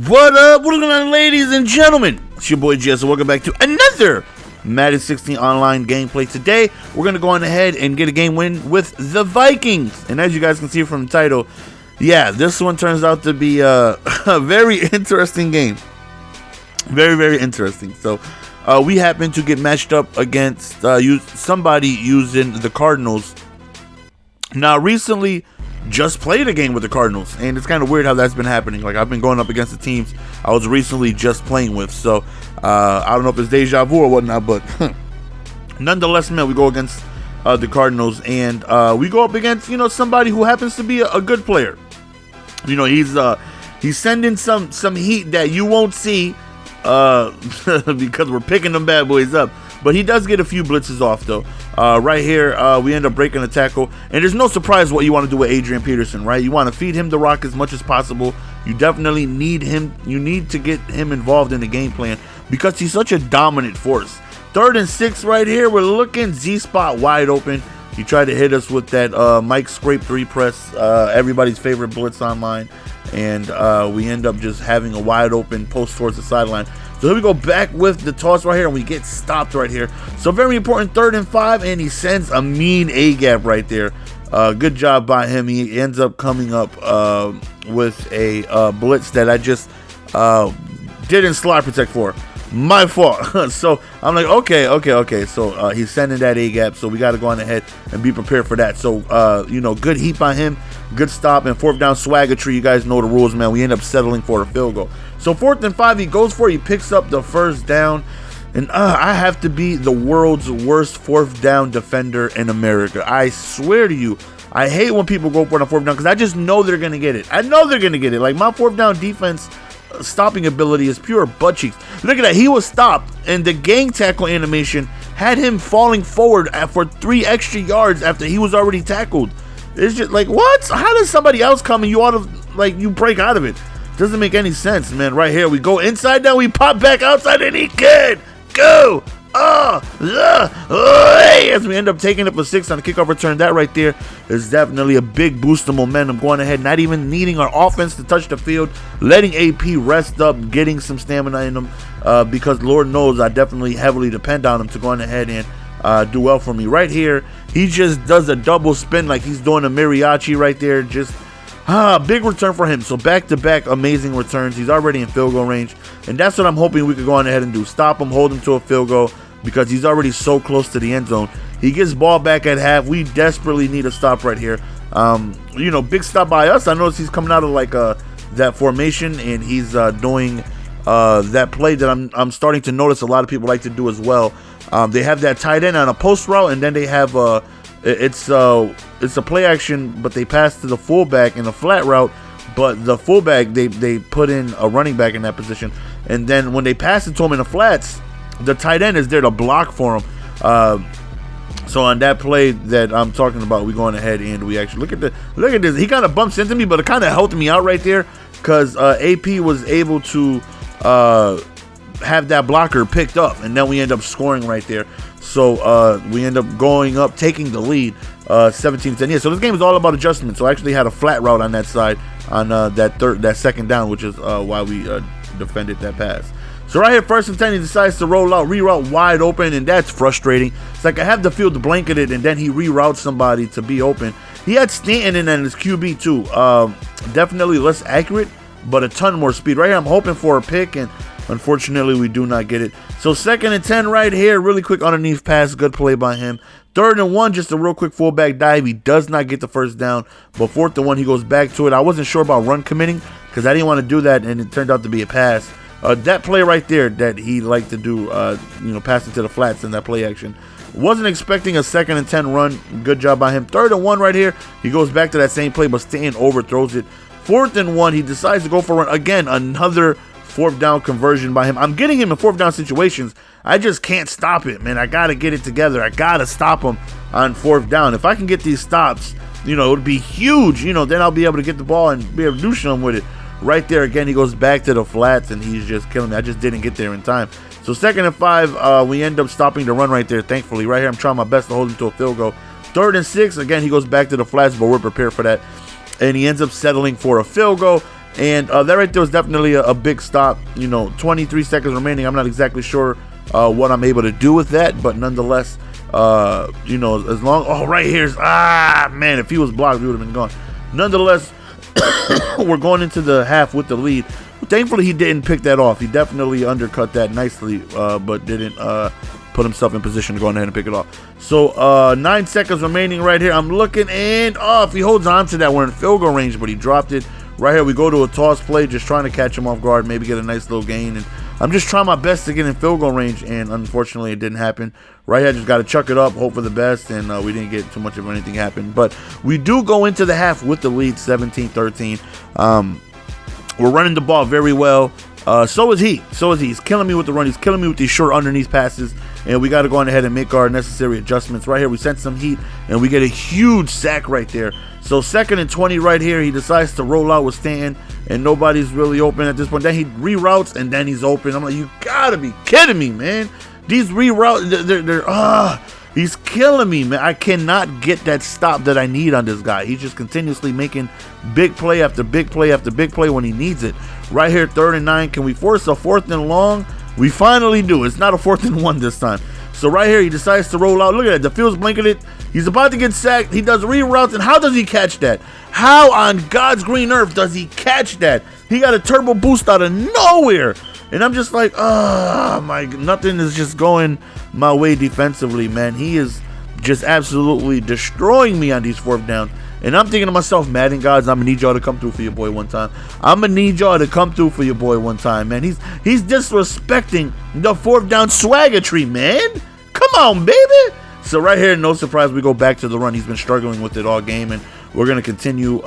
What up? What's going on, ladies and gentlemen? It's your boy Jess, and welcome back to another Madden 16 online gameplay. Today, we're going to go on ahead and get a game win with the Vikings. And as you guys can see from the title, yeah, this one turns out to be a very interesting game. Very, very interesting. So, we happen to get matched up against somebody using the Cardinals. Now, recently, just played a game with the Cardinals, and it's kind of weird how that's been happening. Like, I've been going up against the teams I was recently just playing with, so I don't know if it's deja vu or whatnot, but nonetheless, man, we go against the Cardinals, and we go up against, somebody who happens to be a good player. He's sending some heat that you won't see because we're picking them bad boys up. But he does get a few blitzes off, though. Right here, we end up breaking a tackle. And there's no surprise what you want to do with Adrian Peterson, right? You want to feed him the rock as much as possible. You definitely need him. You need to get him involved in the game plan because he's such a dominant force. 3rd and 6 right here. We're looking Z-spot wide open. He tried to hit us with that Mike Scrape 3 press, everybody's favorite blitz online. And we end up just having a wide open post towards the sideline. So here we go back with the toss right here, and we get stopped right here. So very important 3rd and 5, and he sends a mean A-gap right there. Good job by him. He ends up coming up with a blitz that I just didn't slide protect for. My fault. So I'm like, okay. So he's sending that A-gap, so we got to go on ahead and be prepared for that. So, good heat by him. Good stop, and 4th down swagger you guys know the rules, man. We end up settling for a field goal. So 4th and 5, he goes for it. He picks up the 1st down. And I have to be the world's worst 4th down defender in America. I swear to you, I hate when people go for it on 4th down because I just know they're going to get it. I know they're going to get it. Like, my 4th down defense stopping ability is pure butt cheeks. Look at that. He was stopped, and the gang tackle animation had him falling forward for 3 extra yards after he was already tackled. It's just like, what? How does somebody else come and you break out of it? Doesn't make any sense, man. Right here, we go inside, now we pop back outside, and he can go. As we end up taking it for 6 on the kickoff return. That right there is definitely a big boost of momentum going ahead, not even needing our offense to touch the field, letting AP rest up, getting some stamina in him, because Lord knows I definitely heavily depend on him to go on ahead and do well for me. Right here, he just does a double spin like he's doing a mariachi right there. Just big return for him. So back-to-back amazing returns. He's already in field goal range, and that's what I'm hoping we could go on ahead and do. Stop him, hold him to a field goal, because he's already so close to the end zone. He gets ball back at half. We desperately need a stop right here. Big stop by us. I notice he's coming out of that formation, and he's doing that play that I'm starting to notice a lot of people like to do as well. They have that tight end on a post route, and then they have it's a play action, but they pass to the fullback in a flat route. But the fullback, they put in a running back in that position, and then when they pass it to him in the flats, the tight end is there to block for him. So on that play that I'm talking about, we going ahead and we actually look at this. He kind of bumps into me, but it kind of helped me out right there because AP was able to have that blocker picked up, and then we end up scoring right there. So we end up going up, taking the lead, 17-10. Yeah, so this game is all about adjustment. So I actually had a flat route on that side on that 2nd down, which is why we defended that pass. So right here, 1st and 10, he decides to roll out, reroute wide open, and that's frustrating. It's like I have the field blanketed, and then he reroutes somebody to be open. He had Stanton in his QB too. Definitely less accurate, but a ton more speed. Right here, I'm hoping for a pick, and unfortunately, we do not get it. So 2nd and 10 right here, really quick underneath pass, good play by him. 3rd and 1, just a real quick fullback dive. He does not get the 1st down, but 4th and 1, he goes back to it. I wasn't sure about run committing because I didn't want to do that, and it turned out to be a pass. That play right there that he liked to do, passing to the flats in that play action. Wasn't expecting a 2nd and 10 run. Good job by him. 3rd and 1 right here. He goes back to that same play, but Stanton overthrows it. 4th and 1, he decides to go for a run. Again, another 4th down conversion by him. I'm getting him in 4th down situations. I just can't stop it, man. I got to get it together. I got to stop him on 4th down. If I can get these stops, it would be huge. Then I'll be able to get the ball and be able to do something with it. Right there again, he goes back to the flats, and he's just killing me. I just didn't get there in time. So 2nd and 5, we end up stopping the run right there, thankfully. Right here, I'm trying my best to hold him to a field goal. 3rd and 6, again, he goes back to the flats, but we're prepared for that. And he ends up settling for a field goal. And that right there was definitely a big stop. 23 seconds remaining. I'm not exactly sure what I'm able to do with that, but nonetheless, as long, right here's, man, if he was blocked, we would have been gone. Nonetheless, we're going into the half with the lead. Thankfully, he didn't pick that off. He definitely undercut that nicely, but didn't put himself in position to go ahead and pick it off. So 9 seconds remaining right here. I'm looking, and if he holds on to that, we're in field goal range, but he dropped it. Right here, we go to a toss play, just trying to catch him off guard, maybe get a nice little gain. And I'm just trying my best to get in field goal range, and unfortunately, it didn't happen. Right here, just got to chuck it up, hope for the best, and we didn't get too much of anything happen. But we do go into the half with the lead, 17-13. We're running the ball very well. So is he. He's killing me with the run. He's killing me with these short underneath passes. And we got to go on ahead and make our necessary adjustments. Right here, we sent some heat, and we get a huge sack right there. So 2nd and 20 right here. He decides to roll out with Stanton, and nobody's really open at this point. Then he reroutes, and then he's open. I'm like, you got to be kidding me, man. These reroutes, he's killing me, man. I cannot get that stop that I need on this guy. He's just continuously making big play after big play after big play when he needs it. Right here, 3rd and 9. Can we force a 4th and long? We finally do. It's not a 4th and 1 this time. So right here, he decides to roll out. Look at that. The field's blanketed. He's about to get sacked. He does reroutes, and how does he catch that? How on God's green earth does he catch that? He got a turbo boost out of nowhere. And I'm just like, nothing is just going my way defensively, man. He is just absolutely destroying me on these 4th downs. And I'm thinking to myself, Madden gods, I'm going to need y'all to come through for your boy one time. Man. He's disrespecting the 4th down swaggertree, man. Come on, baby. So right here, no surprise, we go back to the run. He's been struggling with it all game, and we're going to continue,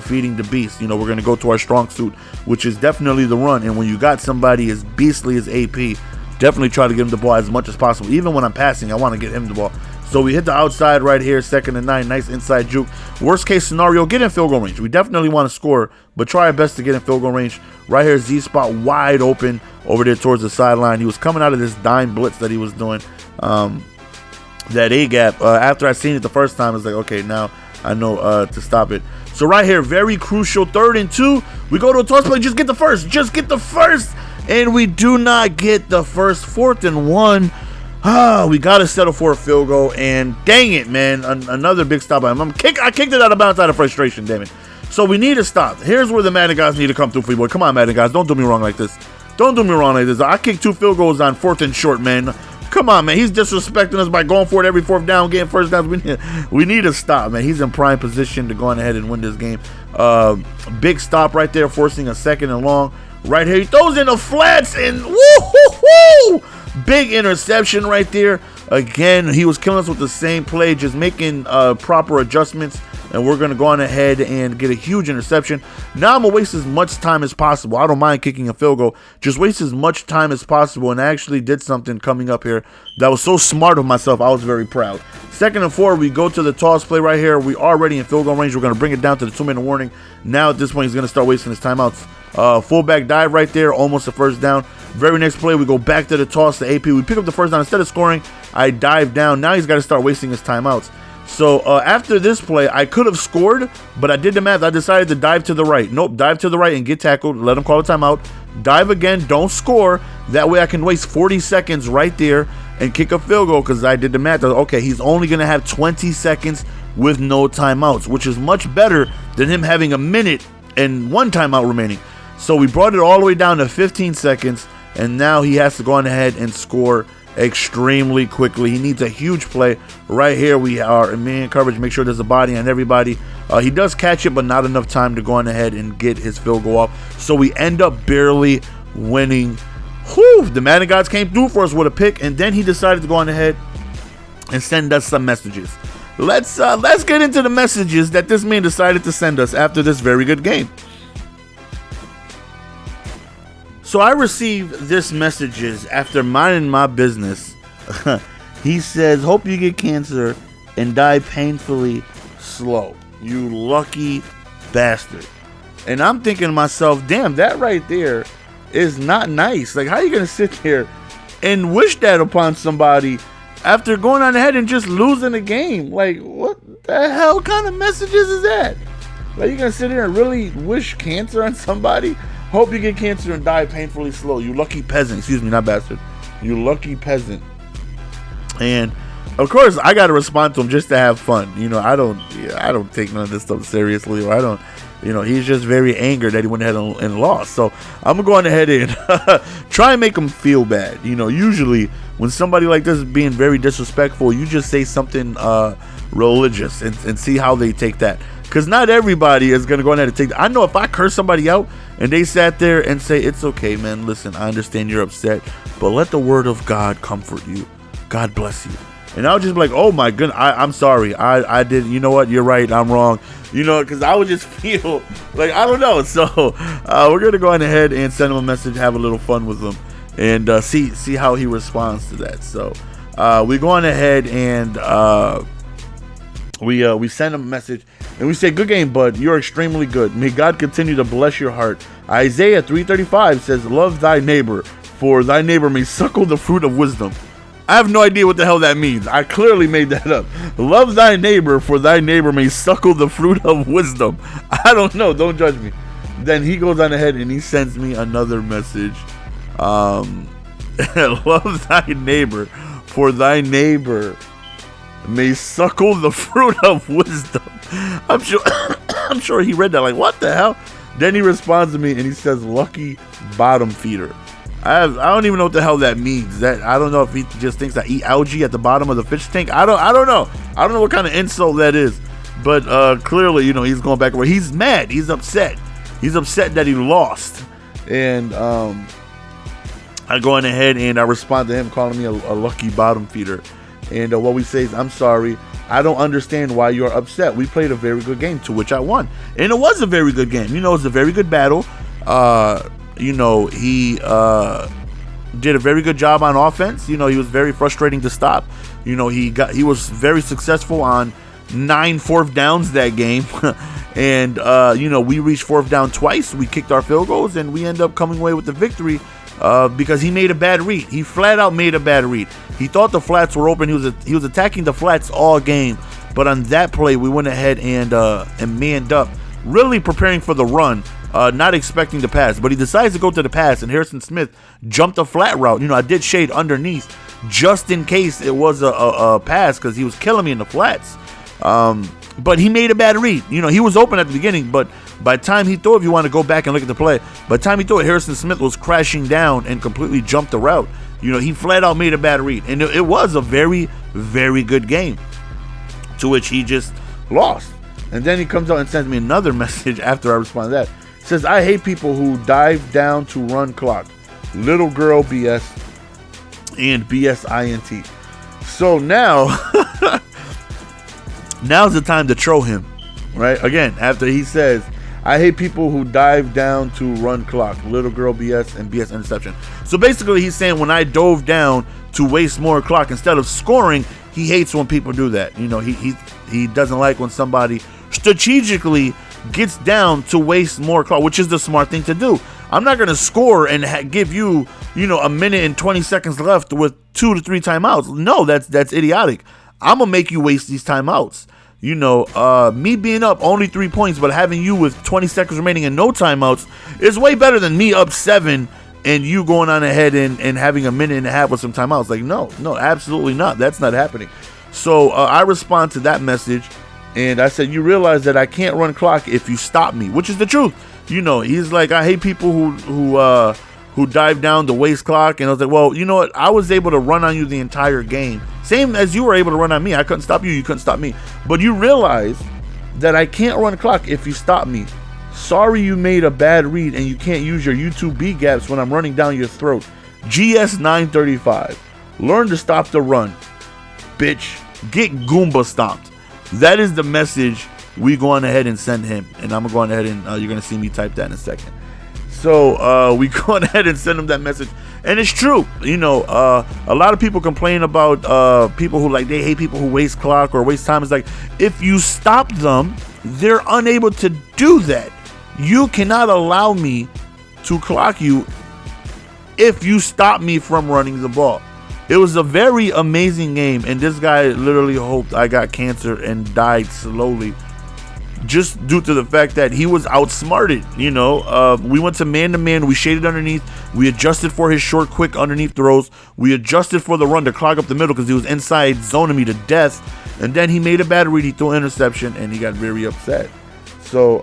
feeding the beast. We're going to go to our strong suit, which is definitely the run. And when you got somebody as beastly as AP, definitely try to give him the ball as much as possible. Even when I'm passing, I want to get him the ball. So we hit the outside right here, 2nd and 9, nice inside juke. Worst case scenario, get in field goal range. We definitely want to score, but try our best to get in field goal range. Right here, Z spot wide open over there towards the sideline. He was coming out of this dime blitz that he was doing, that A-gap. After I seen it the first time, I was like, okay, now I know to stop it. So right here, very crucial, 3rd and 2. We go to a toss play, just get the first. And we do not get the first. 4th and 1. We got to settle for a field goal, and dang it, man, another big stop by him. I kicked it out of bounds out of frustration, damn it. So we need to stop. Here's where the Madden guys need to come through for you, boy. Come on, Madden guys, don't do me wrong like this. I kicked 2 field goals on 4th and short, man. Come on, man. He's disrespecting us by going for it every 4th down, getting first downs. We need to stop, man. He's in prime position to go on ahead and win this game. Big stop right there, forcing a 2nd and long. Right here, he throws in the flats, and woo-hoo-hoo! Big interception right there. Again, he was killing us with the same play, just making proper adjustments, and we're going to go on ahead and get a huge interception. Now I'm going to waste as much time as possible. I don't mind kicking a field goal. Just waste as much time as possible, and I actually did something coming up here that was so smart of myself. I was very proud. 2nd and 4, we go to the toss play right here. We are already in field goal range. We're going to bring it down to the 2-minute warning. Now at this point, he's going to start wasting his timeouts. Fullback dive right there, almost a first down. Very next play, we go back to the toss to AP. We pick up the first down. Instead of scoring, I dive down. Now he's got to start wasting his timeouts. So after this play, I could have scored, but I did the math. I decided to dive to the right. Nope, dive to the right and get tackled. Let him call a timeout. Dive again, don't score. That way I can waste 40 seconds right there and kick a field goal, because I did the math. Okay, he's only going to have 20 seconds with no timeouts, which is much better than him having a minute and 1 timeout remaining. So we brought it all the way down to 15 seconds, and now he has to go on ahead and score extremely quickly. He needs a huge play. Right here, we are in man coverage. Make sure there's a body on everybody. He does catch it, but not enough time to go on ahead and get his field goal off. So we end up barely winning. Whew, the Madden gods came through for us with a pick, and then he decided to go on ahead and send us some messages. Let's get into the messages that this man decided to send us after this very good game. So I received this messages after minding my business. He says, hope you get cancer and die painfully slow. You lucky bastard. And I'm thinking to myself, damn, that right there is not nice. Like, how are you going to sit there and wish that upon somebody after going on ahead and just losing a game? Like, what the hell kind of messages is that? Like, you gonna sit here and really wish cancer on somebody? Hope you get cancer and die painfully slow. You lucky peasant. Excuse me, not bastard. You lucky peasant. And of course, I gotta respond to him just to have fun. You know, I don't take none of this stuff seriously, or I don't. You know, he's just very angered that he went ahead and lost. So I'm gonna go on ahead and try and make him feel bad. You know, usually when somebody like this is being very disrespectful, you just say something religious and see how they take that. Because not everybody is gonna go ahead and take that. I know if I curse somebody out and they sat there and say, it's okay, man, listen, I understand you're upset, but let the word of God comfort you. God bless you. And I would just be like, oh my goodness, I'm sorry. I did, you know what, you're right, I'm wrong. You know, because I would just feel like, I don't know. So we're going to go on ahead and send him a message, have a little fun with him, and see how he responds to that. So we go on ahead and we send him a message, and we say, good game, bud. You're extremely good. May God continue to bless your heart. Isaiah 3:35 says, love thy neighbor, for thy neighbor may suckle the fruit of wisdom. I have no idea what the hell that means. I clearly made that up. Love thy neighbor, for thy neighbor may suckle the fruit of wisdom. I don't know. Don't judge me. Then he goes on ahead and he sends me another message. Love thy neighbor, for thy neighbor may suckle the fruit of wisdom. I'm sure he read that like, what the hell? Then he responds to me and he says, lucky bottom feeder. I don't even know what the hell that means. That I don't know if he just thinks I eat algae at the bottom of the fish tank. I don't know. I don't know what kind of insult that is. But clearly, you know, he's going back and forth. He's mad. He's upset. He's upset that he lost. And I go on ahead and I respond to him calling me a lucky bottom feeder. And what we say is, I'm sorry. I don't understand why you're upset. We played a very good game, to which I won. And it was a very good game. You know, it was a very good battle. You know, he did a very good job on offense. You know, he was very frustrating to stop. You know, he was very successful on 9 fourth downs that game. And, you know, we reached fourth down twice. We kicked our field goals, and we end up coming away with the victory because he made a bad read. He flat out made a bad read. He thought the flats were open. He was attacking the flats all game. But on that play, we went ahead and manned up, really preparing for the run. Not expecting the pass, but he decides to go to the pass, and Harrison Smith jumped a flat route. You know, I did shade underneath just in case it was a pass because he was killing me in the flats. But he made a bad read. You know, he was open at the beginning, but by the time he threw it, if you want to go back and look at the play, by the time he threw it, Harrison Smith was crashing down and completely jumped the route. You know, he flat out made a bad read, and it was a very, very good game, to which he just lost. And then he comes out and sends me another message after I respond to that. Says, I hate people who dive down to run clock. Little girl BS and BS INT. So now, now's the time to troll him, right? Again, after he says, I hate people who dive down to run clock. Little girl BS and BS interception. So basically he's saying when I dove down to waste more clock instead of scoring, he hates when people do that. You know, he doesn't like when somebody strategically gets down to waste more clock, which is the smart thing to do. I'm not going to score and give you, you know, a minute and 20 seconds left with 2 to 3 timeouts. No, that's idiotic. I'm going to make you waste these timeouts. You know, me being up only 3 points, but having you with 20 seconds remaining and no timeouts is way better than me up 7 and you going on ahead and having a minute and a half with some timeouts. Like, no, absolutely not. That's not happening. So I respond to that message. And I said, you realize that I can't run clock if you stop me, which is the truth. You know, he's like, I hate people who dive down to waste clock. And I was like, well, you know what? I was able to run on you the entire game. Same as you were able to run on me. I couldn't stop you. You couldn't stop me. But you realize that I can't run clock if you stop me. Sorry you made a bad read and you can't use your YouTube B gaps when I'm running down your throat. GS 935. Learn to stop the run. Bitch. Get Goomba stomped. That is the message we go on ahead and send him. And I'm going to go on ahead and you're going to see me type that in a second. So we go on ahead and send him that message. And it's true. You know, a lot of people complain about people who they hate people who waste clock or waste time. It's like, if you stop them, they're unable to do that. You cannot allow me to clock you if you stop me from running the ball. It was a very amazing game, and this guy literally hoped I got cancer and died slowly just due to the fact that he was outsmarted. You know, we went to man-to-man. We shaded underneath. We adjusted for his short, quick underneath throws. We adjusted for the run to clog up the middle because he was inside zoning me to death. And then he made a bad read. He threw an interception, and he got very upset. So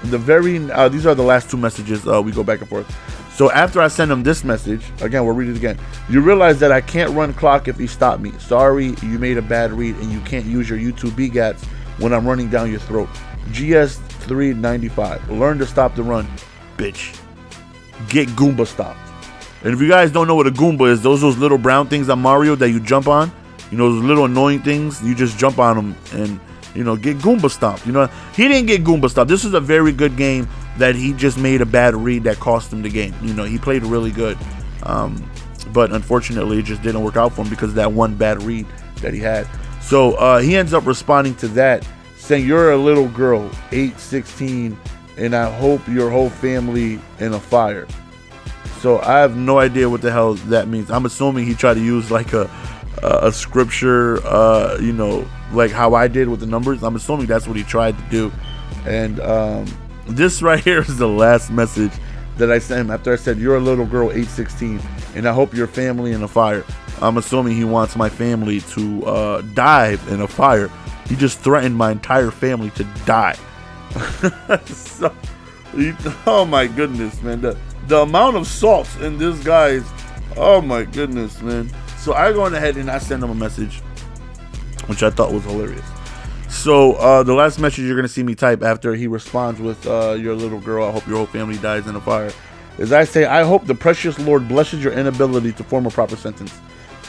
these are the last two messages. We go back and forth. So after I send him this message, again, we'll read it again. You realize that I can't run clock if you stop me. Sorry, you made a bad read, and you can't use your YouTube BGATs when I'm running down your throat. GS395. Learn to stop the run, bitch. Get Goomba stopped. And if you guys don't know what a Goomba is, those little brown things on Mario that you jump on. You know, those little annoying things. You just jump on them and, you know, get Goomba stomped. You know, he didn't get Goomba stomped. This is a very good game that he just made a bad read that cost him the game. You know, he played really good. But unfortunately, it just didn't work out for him because of that one bad read that he had. So he ends up responding to that, saying, you're a little girl, 816, and I hope your whole family in a fire. So I have no idea what the hell that means. I'm assuming he tried to use like a scripture, you know, like how I did with the numbers. I'm assuming that's what he tried to do. And this right here is the last message that I sent him after I said, you're a little girl, 816, and I hope your family in a fire. I'm assuming he wants my family to die in a fire. He just threatened my entire family to die. So, oh my goodness, man. The amount of salts in this guy's, oh my goodness, man. So I go ahead and I send him a message, which I thought was hilarious. So the last message you're going to see me type after he responds with, your little girl, I hope your whole family dies in a fire, is I say, I hope the precious Lord blesses your inability to form a proper sentence.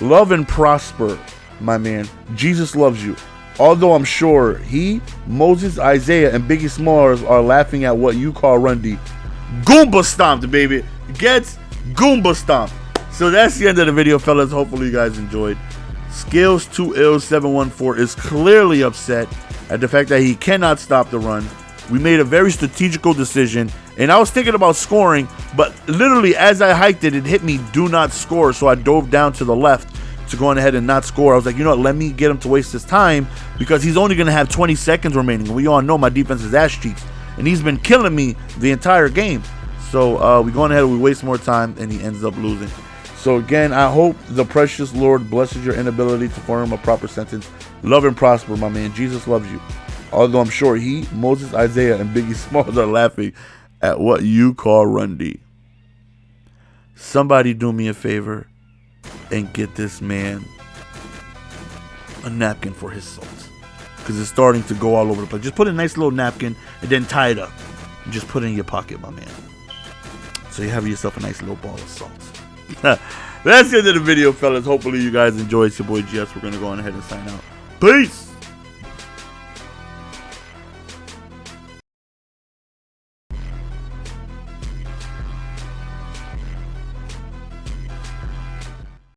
Love and prosper, my man. Jesus loves you. Although I'm sure he, Moses, Isaiah, and Biggie Smalls are laughing at what you call run deep. Goomba stomped, baby. Gets Goomba stomped. So that's the end of the video, fellas. Hopefully you guys enjoyed. Skills2ill714 is clearly upset at the fact that he cannot stop the run. We made a very strategical decision, and I was thinking about scoring, but literally as I hiked it, it hit me do not score, so I dove down to the left to go on ahead and not score. I was like, you know what, let me get him to waste his time because he's only going to have 20 seconds remaining. We all know my defense is ass cheeks, and he's been killing me the entire game. So we go on ahead and we waste more time, and he ends up losing. So again, I hope the precious Lord blesses your inability to form a proper sentence. Love and prosper, my man. Jesus loves you. Although I'm sure he, Moses, Isaiah, and Biggie Smalls are laughing at what you call run D. Somebody do me a favor and get this man a napkin for his salt, because it's starting to go all over the place. Just put a nice little napkin and then tie it up and just put it in your pocket, my man. So you have yourself a nice little ball of salt. That's the end of the video, fellas. Hopefully you guys enjoyed. It's your boy GS. We're going to go on ahead and sign out. Peace.